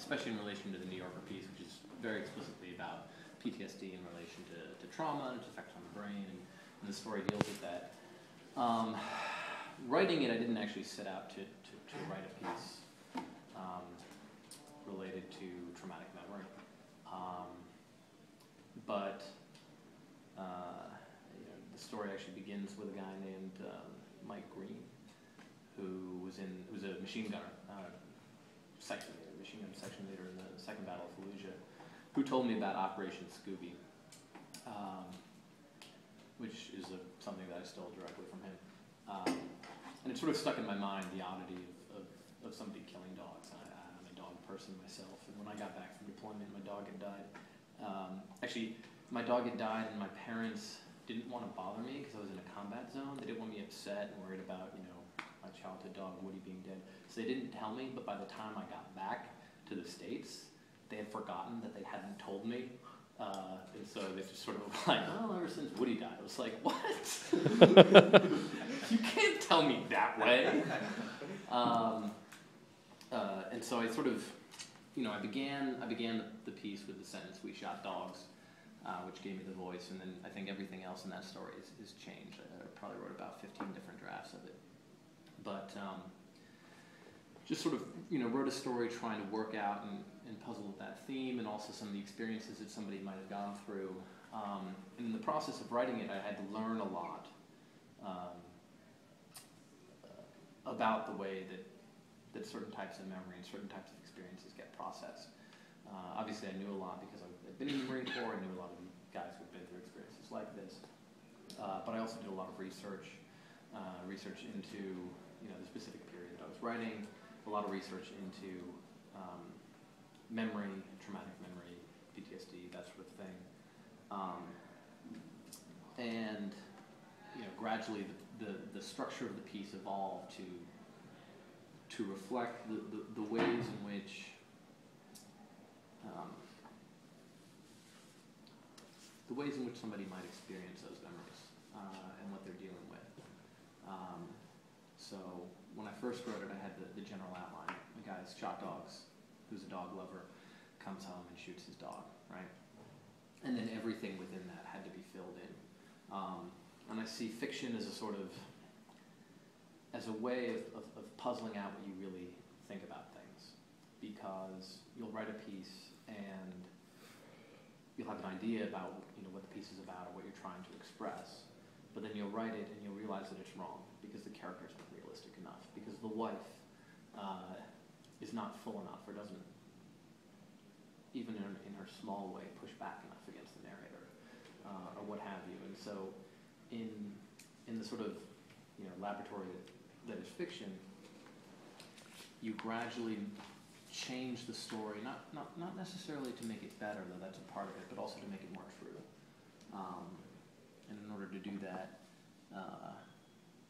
especially in relation to the New Yorker piece, which is very explicitly about PTSD in relation to trauma and its effect on the brain, and the story deals with that. Writing it, I didn't actually set out to write a piece related to traumatic memory. But the story actually begins with a guy named Mike Green, who was a machine gunner, machine gun section leader in the Second Battle of Fallujah, who told me about Operation Scooby, which is something that I stole directly from him. And it sort of stuck in my mind, the oddity of somebody killing dogs. I'm a dog person myself, and when I got back from deployment, my dog had died. Actually, my dog had died, and my parents didn't want to bother me because I was in a combat zone. They didn't want me upset and worried about, my childhood dog Woody being dead. So they didn't tell me, but by the time I got back to the States, they had forgotten that they hadn't told me. And so they just sort of like, well, ever since Woody died. I was like, what? You can't tell me that way. And so I sort of, I began the piece with the sentence, "We shot dogs," which gave me the voice, and then I think everything else in that story is changed. I probably wrote about 15 different drafts of it. But just sort of, wrote a story trying to work out and puzzle with that theme, and also some of the experiences that somebody might have gone through. And in the process of writing it, I had to learn a lot about the way that certain types of memory and certain types of experiences get processed. Obviously, I knew a lot because I've been in the Marine Corps. I knew a lot of guys who've been through experiences like this. But I also did a lot of research into the specific period that I was writing, a lot of research into memory, traumatic memory, PTSD, that sort of thing. And gradually the structure of the piece evolved to reflect the ways in which somebody might experience those memories and what they're dealing with. So when I first wrote it, I had the general outline. The guy's shot dogs, who's a dog lover, comes home and shoots his dog, right? And then everything within that had to be filled in. And I see fiction as a way of puzzling out what you really think about things. Because you'll write a piece and you'll have an idea about what the piece is about or what you're trying to express. But then you'll write it and you'll realize that it's wrong because the character's not realistic enough, because the wife is not full enough, or doesn't, even in her small way, push back enough against the narrator, or what have you. And so in the sort of laboratory that is fiction, you gradually change the story, not necessarily to make it better, though that's a part of it, but also to make it more true. And in order to do that,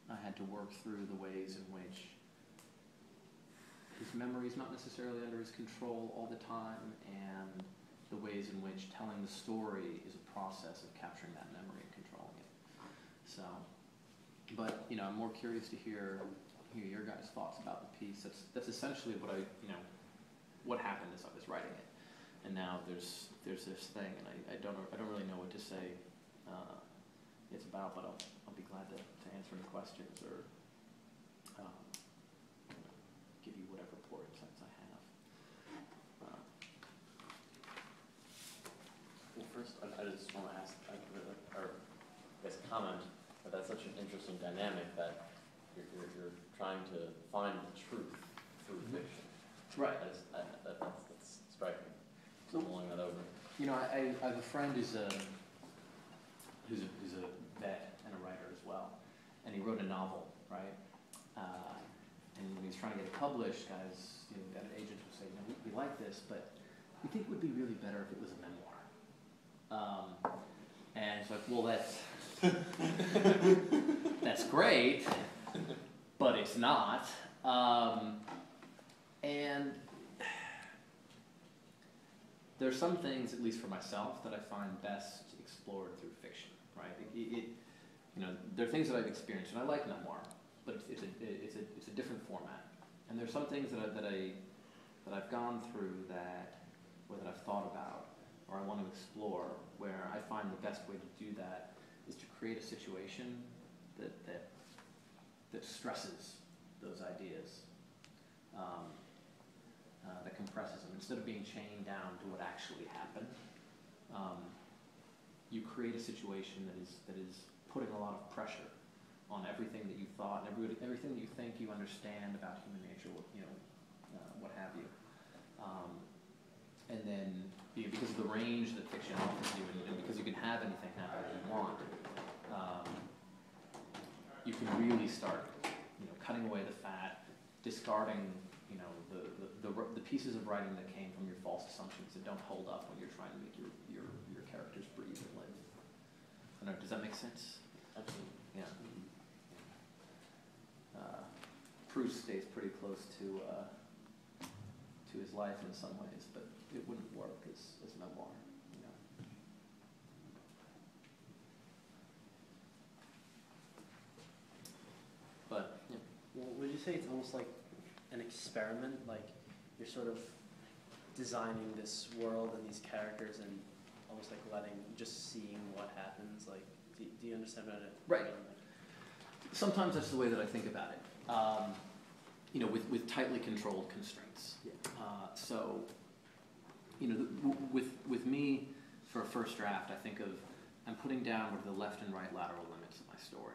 I had to work through the ways in which his memory is not necessarily under his control all the time, and the ways in which telling the story is a process of capturing that memory and controlling it. So, but I'm more curious to hear your guys' thoughts about the piece. That's essentially what what happened as I was writing it. And now there's this thing, and I don't really know what to say it's about, but I'll be glad to answer any questions or give you whatever poor insights I have. Well, first, I just want to ask, or I guess comment, that that's such an interesting dynamic that you're trying to find the truth through fiction. Right. That's striking. So, mulling that over. I have a friend who's a vet and a writer as well, and he wrote a novel, right? And when he was trying to get it published, guys, got an agent who said, we like this, but we think it would be really better if it was a memoir. And it's like, well, that's great, but it's not. And there's some things, at least for myself, that I find best explored through fiction, right? There are things that I've experienced, and I like memoir, but it's a different format. And there's some things that that I've gone through or that I've thought about, or I want to explore, where I find the best way to do that is to create a situation that stresses those ideas, that compresses them. Instead of being chained down to what actually happened, you create a situation that is putting a lot of pressure on everything that you thought, and everything that you think you understand about human nature, what have you. And then, because of the range that fiction offers you, and because you can have anything happen that you want, you can really start, cutting away the fat, discarding, the pieces of writing that came from your false assumptions that don't hold up when you're trying to make your characters breathe and live. I don't know, does that make sense? Absolutely. Yeah. Proust stays pretty close to his life in some ways, but it wouldn't work as memoir. But yeah. Well, would you say it's almost like an experiment? Like you're sort of designing this world and these characters and almost like just seeing what happens? Like, do you understand what Right. Sometimes that's the way that I think about it. With tightly controlled constraints. Yeah. So, with me, for a first draft, I think of, I'm putting down what are the left and right lateral limits of my story.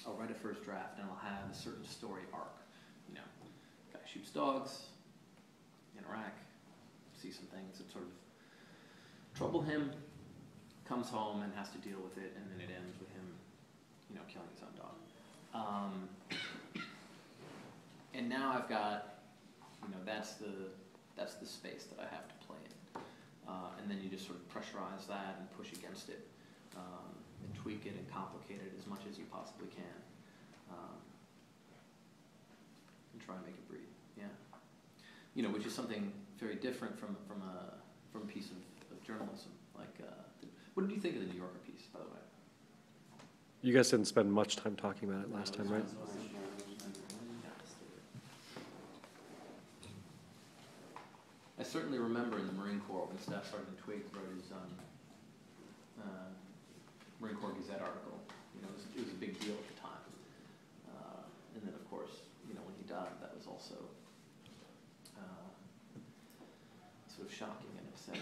I'll write a first draft and I'll have a certain story arc. Guy shoots dogs in Iraq, see some things that sort of trouble him, comes home and has to deal with it, and then it ends with him, killing his own dog. And now I've got, that's the space that I have to play in. And then you just sort of pressurize that and push against it, and tweak it and complicate it as much as you possibly can, and try and make it breathe. Yeah, which is something very different from a piece of journalism. Like, what did you think of the New Yorker piece, by the way? You guys didn't spend much time talking about it last time, right? I certainly remember in the Marine Corps when Staff Sergeant Twiggs wrote his Marine Corps Gazette article. It was a big deal at the time. And then, of course, when he died, that was also sort of shocking and upsetting.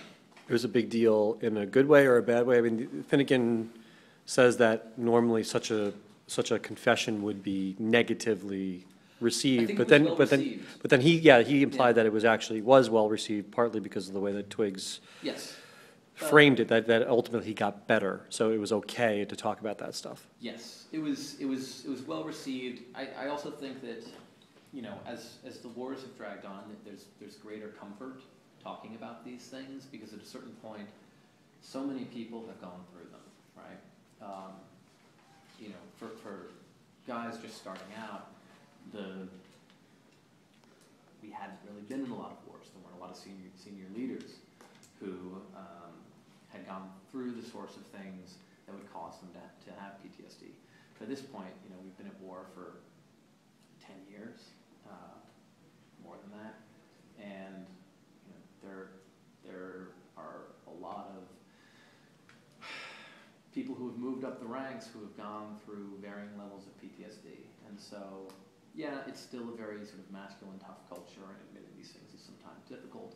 It was a big deal in a good way or a bad way. I mean, Finnegan says that normally such a confession would be negatively received, but then he implied that it was well received, partly because of the way that Twiggs framed it, that ultimately he got better, so it was okay to talk about that stuff. Yes, it was well received. I also think that as the wars have dragged on, there's greater comfort talking about these things, because at a certain point, so many people have gone through them, right? For guys just starting out, we hadn't really been in a lot of wars. There weren't a lot of senior leaders who had gone through the sorts of things that would cause them to have PTSD. But at this point, we've been at war for 10 years, more than that, and there are a lot of people who have moved up the ranks who have gone through varying levels of PTSD. And so, yeah, it's still a very sort of masculine, tough culture, and admitting these things is sometimes difficult.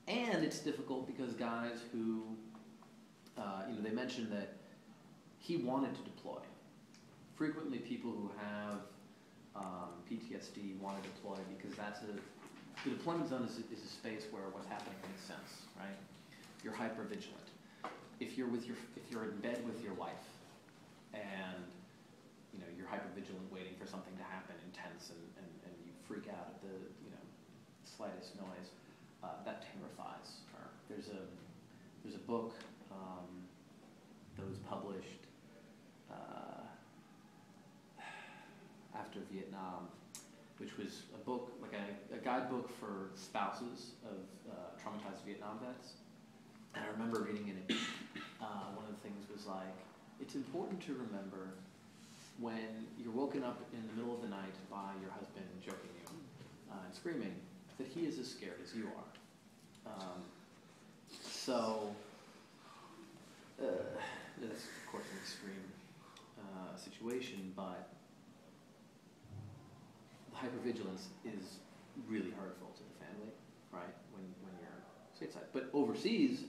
And it's difficult because guys who, they mentioned that he wanted to deploy. Frequently people who have PTSD want to deploy because the deployment zone is a space where what's happening makes sense, right? You're hyper-vigilant. If you're in bed with your wife and you're hyper-vigilant waiting for something to happen intense and you freak out at the slightest noise, that terrifies her. There's a book that was published after Vietnam, which was a book, like a guidebook for spouses of traumatized Vietnam vets. And I remember reading in it, one of the things was like, it's important to remember when you're woken up in the middle of the night by your husband joking you and screaming, that he is as scared as you are. So, that's of course an extreme situation, but the hypervigilance is really hurtful to the family, right? When you're stateside, but overseas,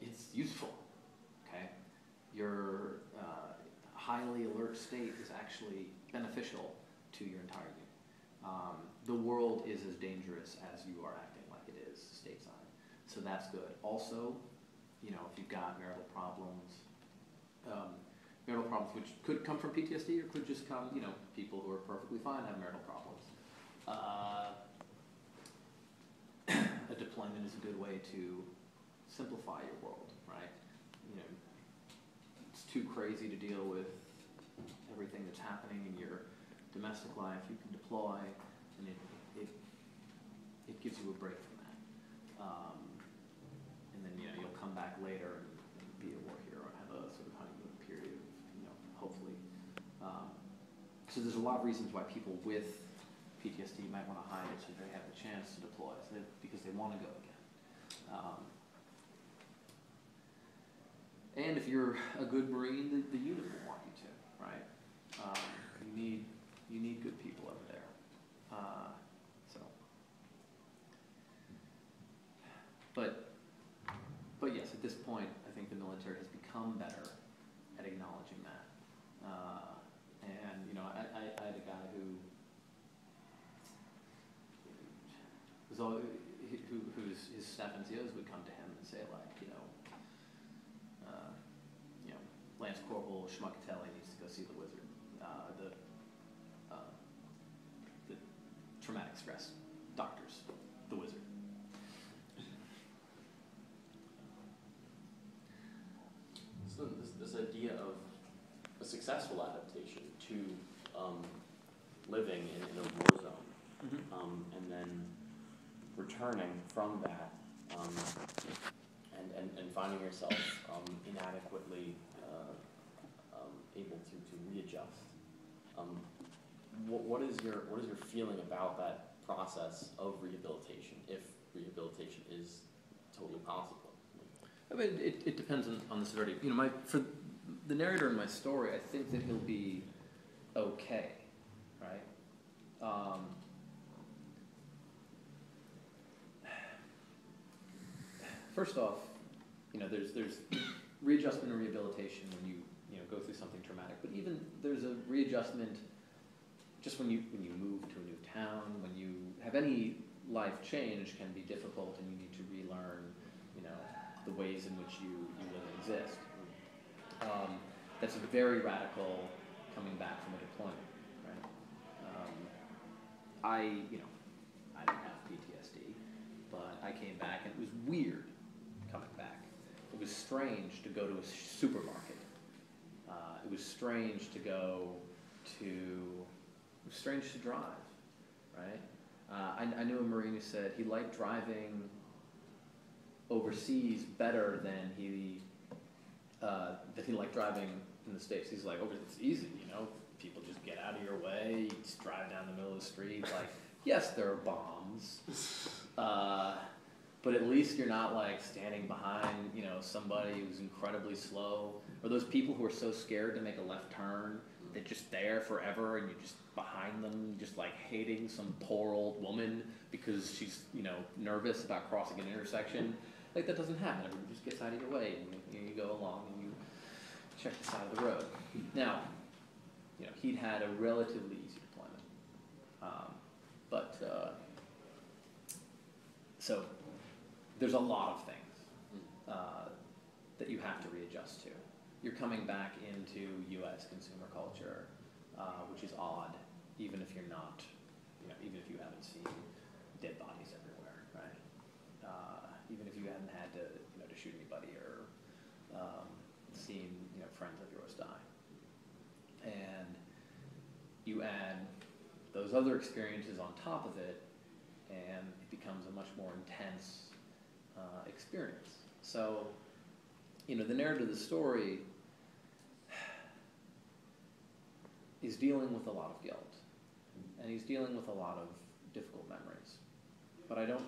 it's useful. Okay, your highly alert state is actually beneficial to your entire unit. The world is as dangerous as you are acting like it is stateside, so that's good. Also, you know, if you've got marital problems which could come from PTSD or could just come, you know, people who are perfectly fine have marital problems. A deployment is a good way to simplify your world, right? You know, it's too crazy to deal with everything that's happening in your domestic life. You can deploy, and it gives you a break from that. And then, you know, you'll come back later and be a war hero and have a sort of honeymoon period, you know, hopefully. So there's a lot of reasons why people with PTSD might want to hide it so they have the chance to deploy, because they want to go again. And if you're a good Marine, the unit will want you to, right? You need good people over there. But yes, at this point, I think the military has become better at acknowledging that. And you know, I had a guy whose staff NCOs would come to him and say, like, you know, Lance Corporal Schmuckatelli needs to go see the wizard, the traumatic stress doctors, the wizard. So this idea of a successful adaptation to living in a war zone, and then returning from that, and finding yourself inadequately able to readjust. What is your feeling about that process of rehabilitation, if rehabilitation is totally possible? I mean, it depends on the severity. You know, for the narrator in my story, I think that he'll be okay, right? First off, you know, there's readjustment and rehabilitation when you go through something traumatic, but even there's a readjustment just when you move to a new town, when you have any life change can be difficult, and you need to relearn, you know, the ways in which you live and exist. That's very radical coming back from a deployment, right? I didn't have PTSD, but I came back and it was weird coming back. It was strange to go to a supermarket. It was strange to drive, right? I knew a Marine who said he liked driving overseas better than he liked driving in the States. He's like, it's easy, you know, people just get out of your way, you just drive down the middle of the street. Like, yes, there are bombs, but at least you're not like standing behind, you know, somebody who's incredibly slow, or those people who are so scared to make a left turn, they're just there forever, and you're just behind them, just like hating some poor old woman because she's, you know, nervous about crossing an intersection. Like, that doesn't happen. Everybody just gets out of your way, and you go along and you check the side of the road. Now, you know, he'd had a relatively easy deployment, so there's a lot of things that you have to readjust to. You're coming back into U.S. consumer culture, which is odd, even if you're not, you know, even if you haven't seen dead bodies everywhere, right? Even if you hadn't had to, you know, to shoot anybody or seen, you know, friends of yours die. And you add those other experiences on top of it, and it becomes a much more intense experience. So, you know, the narrative of the story is dealing with a lot of guilt, and he's dealing with a lot of difficult memories. but I don't